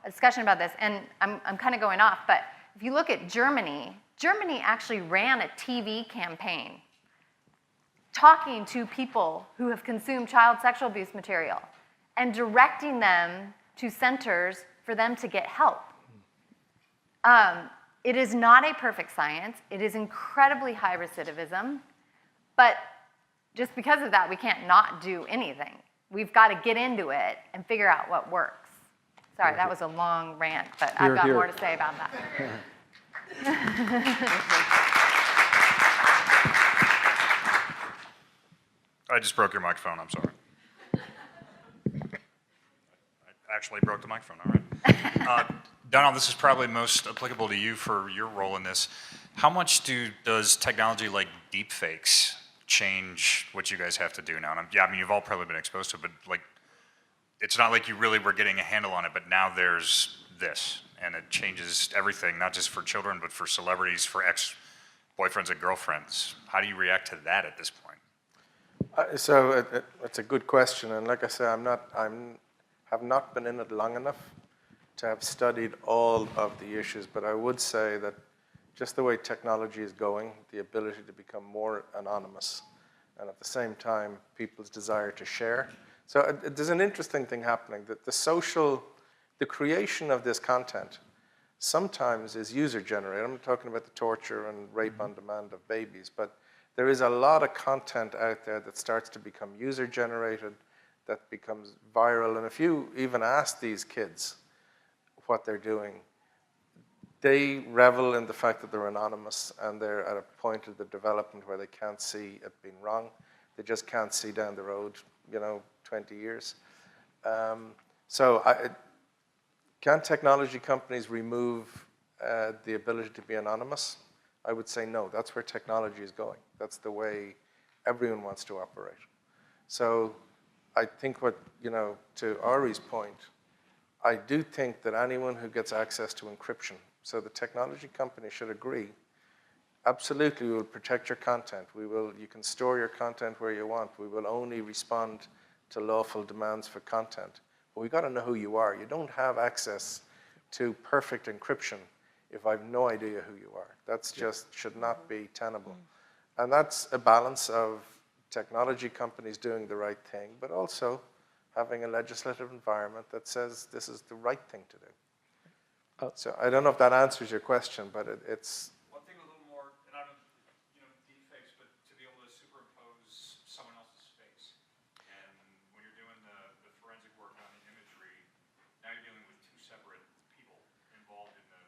a discussion about this. And I'm kind of going off, but if you look at Germany actually ran a TV campaign talking to people who have consumed child sexual abuse material and directing them to centers for them to get help. It is not a perfect science. It is incredibly high recidivism. But just because of that, we can't not do anything. We've got to get into it and figure out what works. Sorry, that was a long rant, but I've got more to say about that. I just broke your microphone, I'm sorry. I actually broke the microphone, all right. Donald, this is probably most applicable to you for your role in this. How much does technology like deepfakes change what you guys have to do now? And you've all probably been exposed to it, but it's not like you really were getting a handle on it, but now there's this, and it changes everything, not just for children, but for celebrities, for ex-boyfriends and girlfriends. How do you react to that at this point? So it's a good question, and like I said, have not been in it long enough to have studied all of the issues, but I would say that just the way technology is going, the ability to become more anonymous, and at the same time, people's desire to share. So there's an interesting thing happening, that the creation of this content sometimes is user-generated. I'm not talking about the torture and rape on demand of babies, but there is a lot of content out there that starts to become user-generated, that becomes viral, and if you even ask these kids what they're doing, they revel in the fact that they're anonymous and they're at a point of the development where they can't see it being wrong. They just can't see down the road, 20 years. Can technology companies remove the ability to be anonymous? I would say no. That's where technology is going. That's the way everyone wants to operate. So I think to Ari's point, I do think that anyone who gets access to encryption, so the technology company should agree, absolutely, we will protect your content. You can store your content where you want. We will only respond to lawful demands for content. But we got to know who you are. You don't have access to perfect encryption if I have no idea who you are. That's just should not be tenable. And that's a balance of technology companies doing the right thing, but also having a legislative environment that says this is the right thing to do. So I don't know if that answers your question, but it's... One thing a little more, and I don't, deepfakes, but to be able to superimpose someone else's face. And when you're doing the forensic work on the imagery, now you're dealing with two separate people involved in the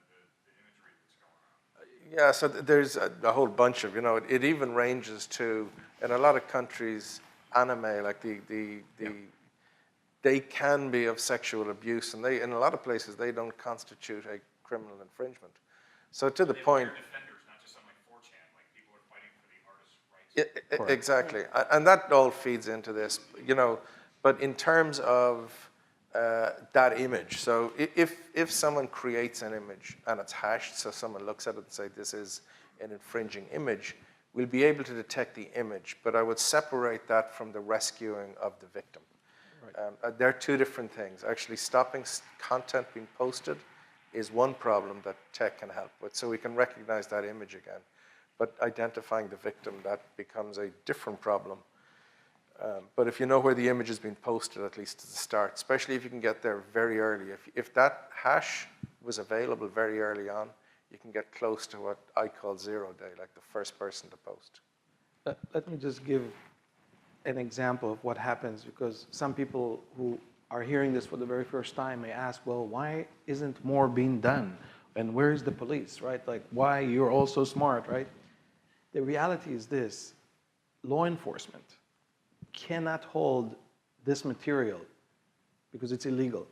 imagery that's going on. Yeah, so there's a whole bunch of, it even ranges to, in a lot of countries, anime, like they can be of sexual abuse, and in a lot of places, they don't constitute a criminal infringement. So to the point... defenders, not just on like 4chan, like people are fighting for the artist's rights. Exactly, and that all feeds into this, but in terms of that image, so if someone creates an image and it's hashed, so someone looks at it and say this is an infringing image, we'll be able to detect the image, but I would separate that from the rescuing of the victim. Right. They're two different things. Actually, stopping content being posted is one problem that tech can help with, so we can recognize that image again. But identifying the victim, that becomes a different problem. But if you know where the image has been posted, at least at the start, especially if you can get there very early. If that hash was available very early on, you can get close to what I call 0 day, like the first person to post. Let me just give an example of what happens, because some people who are hearing this for the very first time may ask, well, why isn't more being done? And where is the police, right? Like, why? You're all so smart, right? The reality is this: law enforcement cannot hold this material because it's illegal.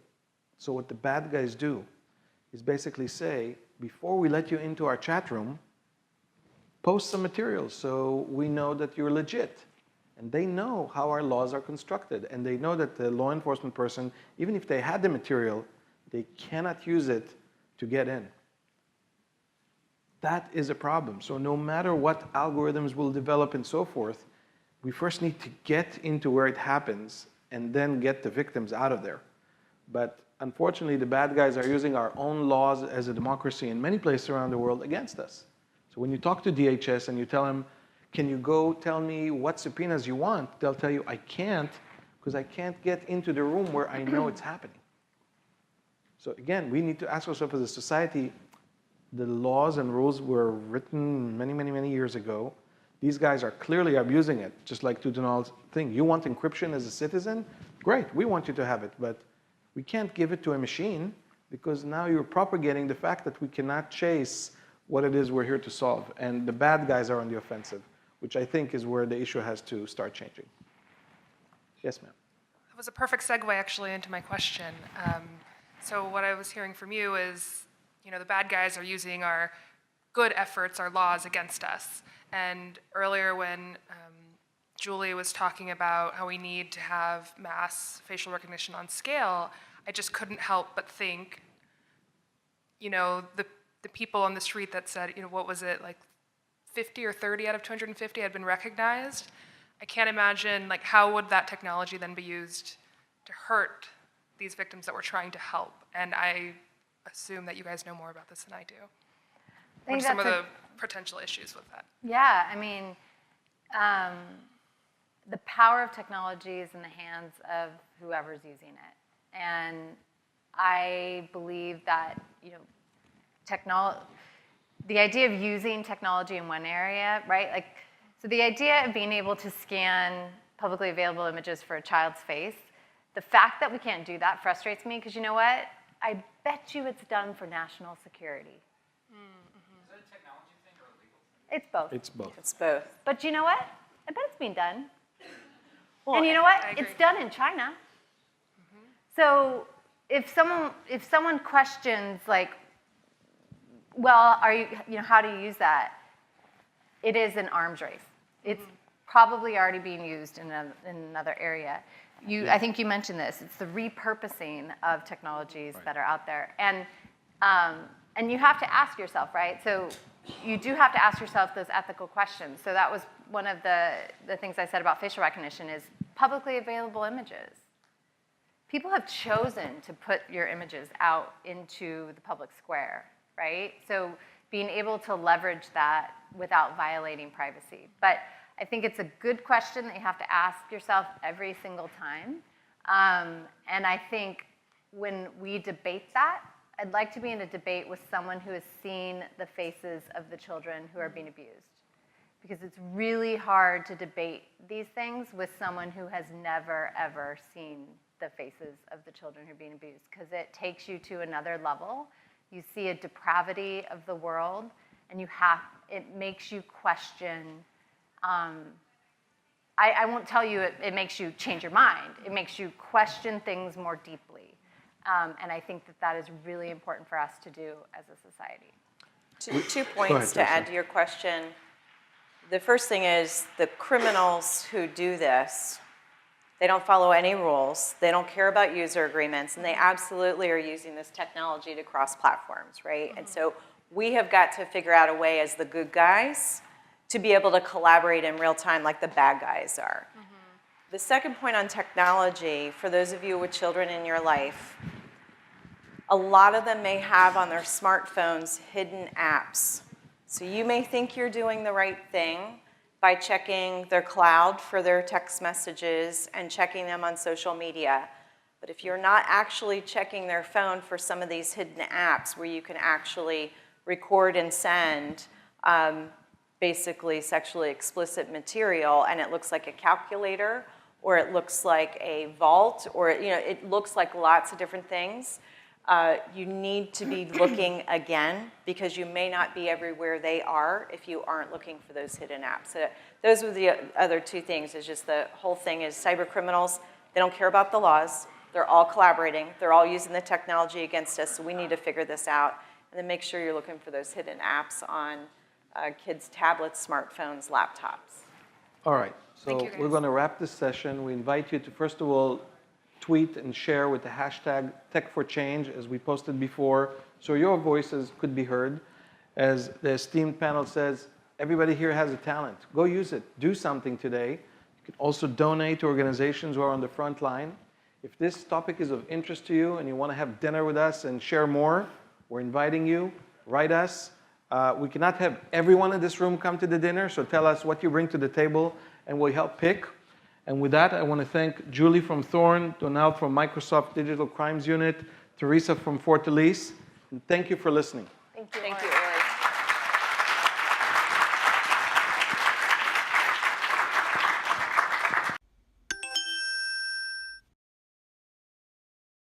So what the bad guys do is basically say, before we let you into our chat room, post some materials so we know that you're legit. And they know how our laws are constructed. And they know that the law enforcement person, even if they had the material, they cannot use it to get in. That is a problem. So no matter what algorithms will develop and so forth, we first need to get into where it happens and then get the victims out of there. But unfortunately, the bad guys are using our own laws as a democracy in many places around the world against us. So when you talk to DHS and you tell them, can you go tell me what subpoenas you want? They'll tell you, I can't, because I can't get into the room where I know it's happening. So again, we need to ask ourselves as a society, the laws and rules were written many, many, many years ago. These guys are clearly abusing it, just like to Donald's thing. You want encryption as a citizen? Great, we want you to have it, but we can't give it to a machine, because now you're propagating the fact that we cannot chase what it is we're here to solve. And the bad guys are on the offensive, which I think is where the issue has to start changing. Yes, ma'am. That was a perfect segue, actually, into my question. So what I was hearing from you is, the bad guys are using our good efforts, our laws against us. And earlier when Julie was talking about how we need to have mass facial recognition on scale, I just couldn't help but think, the people on the street that said, what was it, like 50 or 30 out of 250 had been recognized. I can't imagine, how would that technology then be used to hurt these victims that we're trying to help? And I assume that you guys know more about this than I do. What are some of the potential issues with that? Yeah, the power of technology is in the hands of whoever's using it. And I believe that, the idea of using technology in one area, right? So the idea of being able to scan publicly available images for a child's face, the fact that we can't do that frustrates me, because you know what? I bet you it's done for national security. Is that a technology thing or a legal thing? It's both. It's both. It's both. But you know what? I bet it's being done. Well, And you know what? I agree. It's done in China. So if someone questions, well, how do you use that? It is an arms race. It's probably already being used in another area. I think you mentioned this. It's the repurposing of technologies that are out there. And you have to ask yourself, right? So you do have to ask yourself those ethical questions. So that was one of the things I said about facial recognition is publicly available images. People have chosen to put your images out into the public square, right? So being able to leverage that without violating privacy. But I think it's a good question that you have to ask yourself every single time. And I think when we debate that, I'd like to be in a debate with someone who has seen the faces of the children who are being abused. Because it's really hard to debate these things with someone who has never, ever seen the faces of the children who are being abused. Because it takes you to another level. You see a depravity of the world, and it makes you question. I won't tell you it makes you change your mind. It makes you question things more deeply. And I think that is really important for us to do as a society. Two points to add to your question. The first thing is the criminals who do this, they don't follow any rules. They don't care about user agreements. And they absolutely are using this technology to cross platforms, right? And so we have got to figure out a way as the good guys to be able to collaborate in real time like the bad guys are. The second point on technology, for those of you with children in your life, a lot of them may have on their smartphones hidden apps. So you may think you're doing the right thing by checking their cloud for their text messages and checking them on social media. But if you're not actually checking their phone for some of these hidden apps where you can actually record and send basically sexually explicit material, and it looks like a calculator, or it looks like a vault, or it looks like lots of different things, you need to be looking again, because you may not be everywhere they are if you aren't looking for those hidden apps. So those were the other two things. Is just the whole thing is cyber criminals, they don't care about the laws. They're all collaborating. They're all using the technology against us, so we need to figure this out. And then make sure you're looking for those hidden apps on kids' tablets, smartphones, laptops. All right, Thank so you, guys. we're going to wrap this session. We invite you to, first of all, tweet and share with the hashtag Tech4Change, as we posted before, so your voices could be heard. As the esteemed panel says, everybody here has a talent. Go use it. Do something today. You can also donate to organizations who are on the front line. If this topic is of interest to you and you want to have dinner with us and share more, we're inviting you. Write us. We cannot have everyone in this room come to the dinner, so tell us what you bring to the table, and we'll help pick. And with that, I want to thank Julie from Thorn, Donald from Microsoft Digital Crimes Unit, Teresa from Fortaleza, and thank you for listening. Thank you. Thank you.